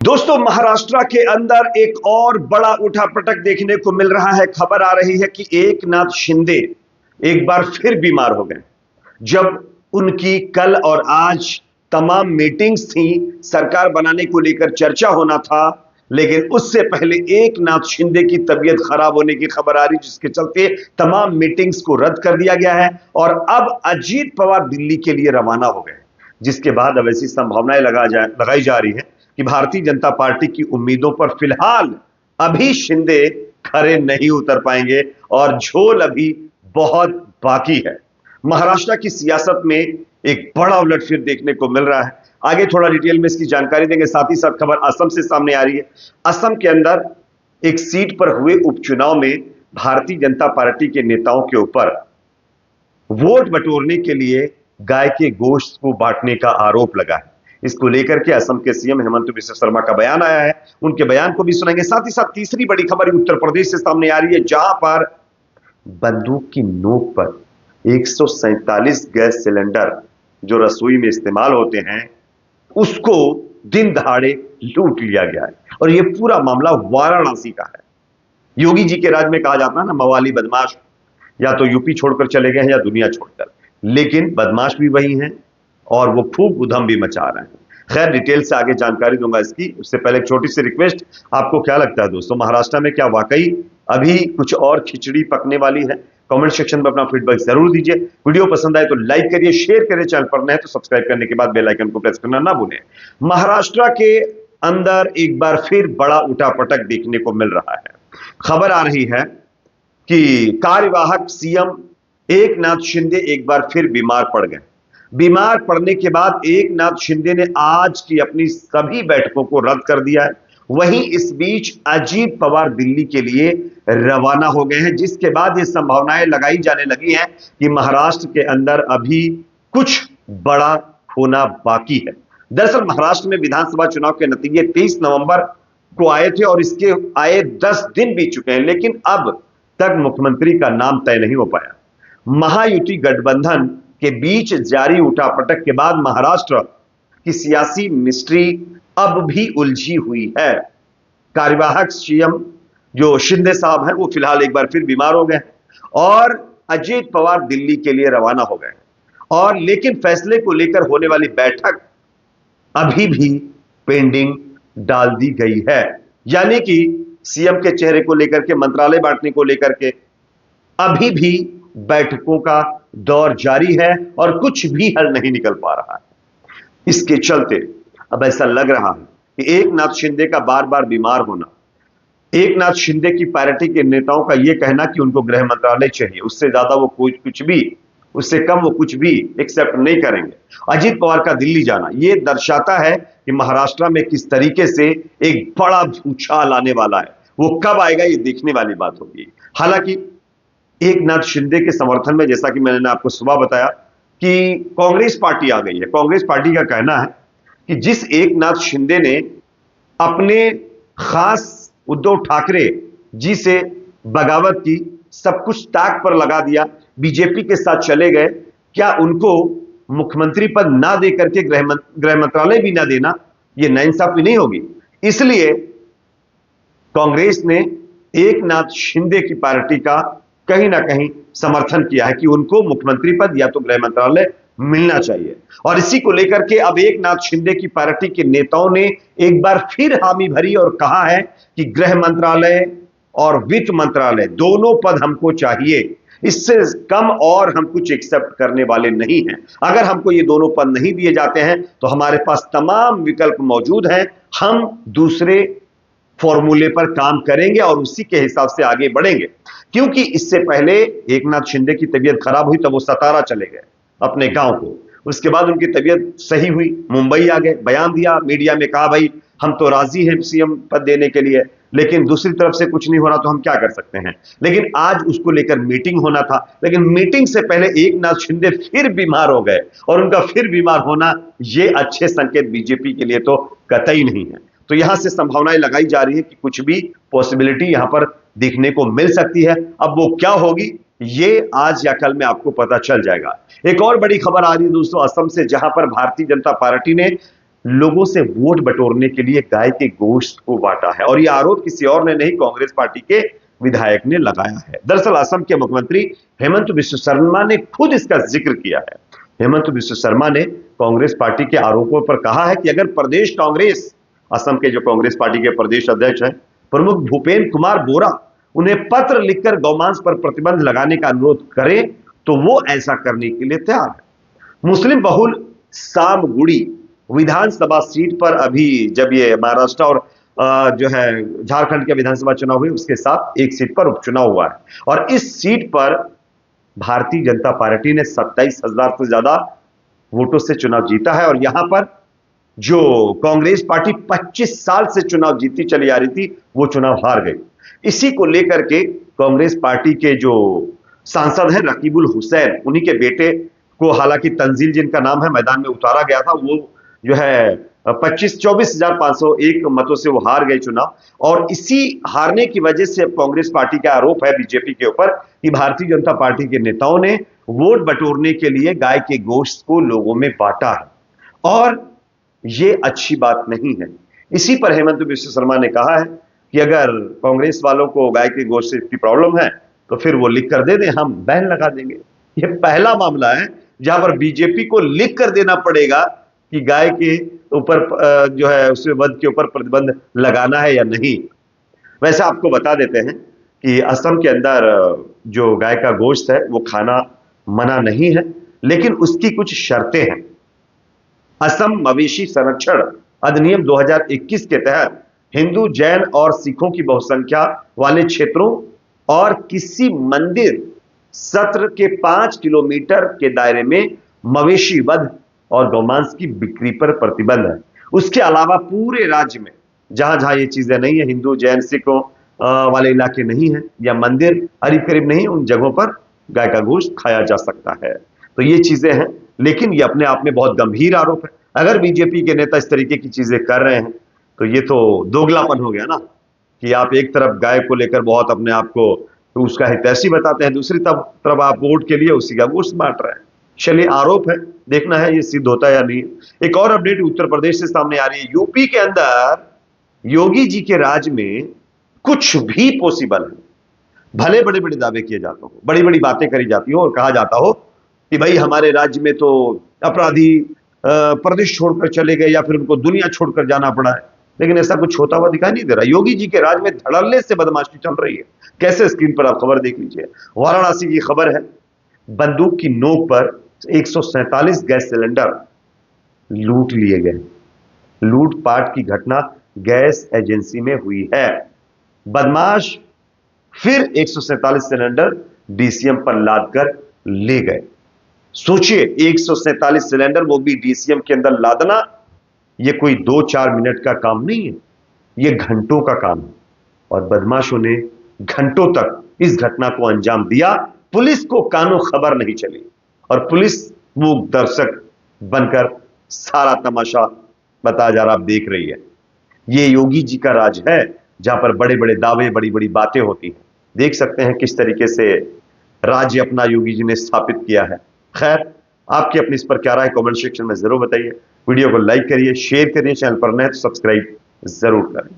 दोस्तों, महाराष्ट्र के अंदर एक और बड़ा उठापटक देखने को मिल रहा है। खबर आ रही है कि एकनाथ शिंदे एक बार फिर बीमार हो गए। जब उनकी कल और आज तमाम मीटिंग्स थी, सरकार बनाने को लेकर चर्चा होना था, लेकिन उससे पहले एकनाथ शिंदे की तबीयत खराब होने की खबर आ रही, जिसके चलते तमाम मीटिंग्स को रद्द कर दिया गया है और अब अजीत पवार दिल्ली के लिए रवाना हो गए। जिसके बाद अब ऐसी संभावनाएं लगाई जा रही है कि भारतीय जनता पार्टी की उम्मीदों पर फिलहाल अभी शिंदे खरे नहीं उतर पाएंगे और झोल अभी बहुत बाकी है। महाराष्ट्र की सियासत में एक बड़ा उलटफेर देखने को मिल रहा है। आगे थोड़ा डिटेल में इसकी जानकारी देंगे। साथ ही साथ खबर असम से सामने आ रही है। असम के अंदर एक सीट पर हुए उपचुनाव में भारतीय जनता पार्टी के नेताओं के ऊपर वोट बटोरने के लिए गाय के गोश्त को बांटने का आरोप लगा है। इसको लेकर के असम के सीएम हेमंत बिस्वा शर्मा का बयान आया है, उनके बयान को भी सुनेंगे। साथ ही साथ तीसरी बड़ी खबर उत्तर प्रदेश से सामने आ रही है, जहां पर बंदूक की नोक पर 147 गैस सिलेंडर जो रसोई में इस्तेमाल होते हैं, उसको दिन दहाड़े लूट लिया गया है। और यह पूरा मामला वाराणसी का है। योगी जी के राज में कहा जाता है ना, मवाली बदमाश या तो यूपी छोड़कर चले गए हैं या दुनिया छोड़कर, लेकिन बदमाश भी वही हैं और वो खूब उधम भी मचा रहे हैं। खैर, डिटेल से आगे जानकारी दूंगा इसकी। उससे पहले एक छोटी सी रिक्वेस्ट, आपको क्या लगता है दोस्तों, महाराष्ट्र में क्या वाकई अभी कुछ और खिचड़ी पकने वाली है? कमेंट सेक्शन में अपना फीडबैक जरूर दीजिए। वीडियो पसंद आए तो लाइक करिए, शेयर करिए, चैनल पर नए तो सब्सक्राइब करने के बाद बेल आइकन को प्रेस करना ना भूलें। महाराष्ट्र के अंदर एक बार फिर बड़ा उठापटक देखने को मिल रहा है। खबर आ रही है कि कार्यवाहक सीएम एकनाथ शिंदे एक बार फिर बीमार पड़ गए। बीमार पड़ने के बाद एकनाथ शिंदे ने आज की अपनी सभी बैठकों को रद्द कर दिया है। वहीं इस बीच अजीत पवार दिल्ली के लिए रवाना हो गए हैं, जिसके बाद ये संभावनाएं लगाई जाने लगी हैं कि महाराष्ट्र के अंदर अभी कुछ बड़ा होना बाकी है। दरअसल महाराष्ट्र में विधानसभा चुनाव के नतीजे 23 नवंबर को आए थे और इसके आए 10 दिन बीत चुके हैं, लेकिन अब तक मुख्यमंत्री का नाम तय नहीं हो पाया। महायुति गठबंधन के बीच जारी उठापटक के बाद महाराष्ट्र की सियासी मिस्ट्री अब भी उलझी हुई है। कार्यवाहक सीएम जो शिंदे साहब हैं, वो फिलहाल एक बार फिर बीमार हो गए और अजीत पवार दिल्ली के लिए रवाना हो गए। और लेकिन फैसले को लेकर होने वाली बैठक अभी भी पेंडिंग डाल दी गई है। यानी कि सीएम के चेहरे को लेकर के, मंत्रालय बांटने को लेकर के अभी भी बैठकों का दौर जारी है और कुछ भी हल नहीं निकल पा रहा है। इसके चलते अब ऐसा लग रहा है कि एकनाथ शिंदे का बार बार बीमार होना, एकनाथ शिंदे की पार्टी के नेताओं का यह कहना कि उनको गृह मंत्रालय चाहिए, उससे ज्यादा वो कुछ भी, उससे कम वो कुछ भी एक्सेप्ट नहीं करेंगे। अजीत पवार का दिल्ली जाना यह दर्शाता है कि महाराष्ट्र में किस तरीके से एक बड़ा भूचाल आने वाला है। वो कब आएगा ये देखने वाली बात होगी। हालांकि एकनाथ शिंदे के समर्थन में, जैसा कि मैंने आपको सुबह बताया, कि कांग्रेस पार्टी आ गई है। कांग्रेस पार्टी का कहना है कि जिस एकनाथ शिंदे ने अपने खास उद्धव ठाकरे जी से बगावत की, सब कुछ ताक पर लगा दिया, बीजेपी के साथ चले गए, क्या उनको मुख्यमंत्री पद ना दे करके गृह मंत्रालय भी ना देना, यह नाइंसाफी नहीं होगी? इसलिए कांग्रेस ने एकनाथ शिंदे की पार्टी का कहीं ना कहीं समर्थन किया है कि उनको मुख्यमंत्री पद या तो गृह मंत्रालय मिलना चाहिए। और इसी को लेकर के अब एकनाथ शिंदे की पार्टी के नेताओं ने एक बार फिर हामी भरी और कहा है कि गृह मंत्रालय और वित्त मंत्रालय दोनों पद हमको चाहिए, इससे कम और हम कुछ एक्सेप्ट करने वाले नहीं हैं। अगर हमको ये दोनों पद नहीं दिए जाते हैं तो हमारे पास तमाम विकल्प मौजूद हैं, हम दूसरे फॉर्मूले पर काम करेंगे और उसी के हिसाब से आगे बढ़ेंगे। क्योंकि इससे पहले एकनाथ शिंदे की तबीयत खराब हुई तब वो सतारा चले गए अपने गांव को। उसके बाद उनकी तबीयत सही हुई, मुंबई आ गए, बयान दिया, मीडिया में कहा भाई हम तो राजी हैं सीएम पद देने के लिए, लेकिन दूसरी तरफ से कुछ नहीं हो रहा तो हम क्या कर सकते हैं। लेकिन आज उसको लेकर मीटिंग होना था, लेकिन मीटिंग से पहले एकनाथ शिंदे फिर बीमार हो गए और उनका फिर बीमार होना ये अच्छे संकेत बीजेपी के लिए तो कतई नहीं है। तो यहां से संभावनाएं लगाई जा रही है कि कुछ भी पॉसिबिलिटी यहां पर देखने को मिल सकती है। अब वो क्या होगी ये आज या कल में आपको पता चल जाएगा। एक और बड़ी खबर आ रही है दोस्तों असम से, जहां पर भारतीय जनता पार्टी ने लोगों से वोट बटोरने के लिए गाय के गोश्त को बांटा है। और यह आरोप किसी और ने नहीं, कांग्रेस पार्टी के विधायक ने लगाया है। दरअसल असम के मुख्यमंत्री हेमंत बिस्व शर्मा ने खुद इसका जिक्र किया है। हेमंत बिस्व शर्मा ने कांग्रेस पार्टी के आरोपों पर कहा है कि अगर प्रदेश कांग्रेस, असम के जो कांग्रेस पार्टी के प्रदेश अध्यक्ष हैं प्रमुख भूपेन कुमार बोरा, उन्हें पत्र लिखकर गौमांस पर प्रतिबंध लगाने का अनुरोध करें तो वो ऐसा करने के लिए तैयार है। मुस्लिम बहुल सामगुड़ी विधानसभा सीट पर अभी जब ये महाराष्ट्र और जो है झारखंड के विधानसभा चुनाव हुए, उसके साथ एक सीट पर उपचुनाव हुआ है और इस सीट पर भारतीय जनता पार्टी ने 27,000 से ज्यादा वोटों से चुनाव जीता है। और यहां पर जो कांग्रेस पार्टी 25 साल से चुनाव जीतती चली आ रही थी, वो चुनाव हार गई। इसी को लेकर के कांग्रेस पार्टी के जो सांसद हैं रकीबुल हुसैन, उन्हीं के बेटे को, हालांकि तंजील जिनका नाम है, मैदान में उतारा गया था। वो जो है 24,501 मतों से वो हार गए चुनाव। और इसी हारने की वजह से कांग्रेस पार्टी का आरोप है बीजेपी के ऊपर कि भारतीय जनता पार्टी के नेताओं ने वोट बटोरने के लिए गाय के गोश्त को लोगों में बांटा है और ये अच्छी बात नहीं है। इसी पर हेमंत बिस्व शर्मा ने कहा है कि अगर कांग्रेस वालों को गाय के गोश्त से इतनी प्रॉब्लम है तो फिर वो लिख कर दे दें, हम बैन लगा देंगे। ये पहला मामला है जहां पर बीजेपी को लिख कर देना पड़ेगा कि गाय के ऊपर जो है उसके वध के ऊपर प्रतिबंध लगाना है या नहीं। वैसे आपको बता देते हैं कि असम के अंदर जो गाय का गोश्त है वो खाना मना नहीं है, लेकिन उसकी कुछ शर्तें हैं। असम मवेशी संरक्षण अधिनियम 2021 के तहत हिंदू, जैन और सिखों की बहुसंख्या वाले क्षेत्रों और किसी मंदिर सत्र के 5 किलोमीटर के दायरे में मवेशी वध और गौमांस की बिक्री पर प्रतिबंध है। उसके अलावा पूरे राज्य में जहां जहां ये चीजें नहीं है, हिंदू, जैन, सिखों वाले इलाके नहीं है या मंदिर करीब करीब नहीं, उन जगहों पर गाय का गोश्त खाया जा सकता है। तो ये चीजें हैं, लेकिन ये अपने आप में बहुत गंभीर आरोप है। अगर बीजेपी के नेता इस तरीके की चीजें कर रहे हैं तो ये तो दोगलापन हो गया ना, कि आप एक तरफ गाय को लेकर बहुत अपने आप को तो उसका हितैषी बताते हैं, दूसरी तरफ आप वोट के लिए उसी का गोश्त बांट रहे हैं। चलिए, आरोप है, देखना है ये सिद्ध होता है या नहीं। एक और अपडेट उत्तर प्रदेश से सामने आ रही है। यूपी के अंदर योगी जी के राज में कुछ भी पॉसिबल है। भले बड़े बड़े दावे किए जाते हो, बड़ी बड़ी बातें करी जाती हो और कहा जाता हो कि भाई हमारे राज्य में तो अपराधी प्रदेश छोड़कर चले गए या फिर उनको दुनिया छोड़कर जाना पड़ा है, लेकिन ऐसा कुछ होता हुआ दिखाई नहीं दे रहा। योगी जी के राज में धड़ल्ले से बदमाशी चल रही है। कैसे, स्क्रीन पर आप खबर देख लीजिए। वाराणसी की खबर है, बंदूक की नोक पर 147 गैस सिलेंडर लूट लिए गए। लूटपाट की घटना गैस एजेंसी में हुई है। बदमाश फिर 147 सिलेंडर डीसीएम पर लादकर ले गए। सोचिए, 147 सिलेंडर, वो भी डीसीएम के अंदर लादना, ये कोई 2-4 मिनट का काम नहीं है, ये घंटों का काम है। और बदमाशों ने घंटों तक इस घटना को अंजाम दिया। पुलिस को कानो खबर नहीं चली और पुलिस मूक दर्शक बनकर सारा तमाशा बताया जा रहा, आप देख रही है। ये योगी जी का राज है जहां पर बड़े बड़े दावे, बड़ी बड़ी बातें होती हैं। देख सकते हैं किस तरीके से राज्य अपना योगी जी ने स्थापित किया है। खैर, आपकी अपनी इस पर क्या राय, कमेंट सेक्शन में जरूर बताइए। वीडियो को लाइक करिए, शेयर करिए, चैनल पर नए तो सब्सक्राइब जरूर करें।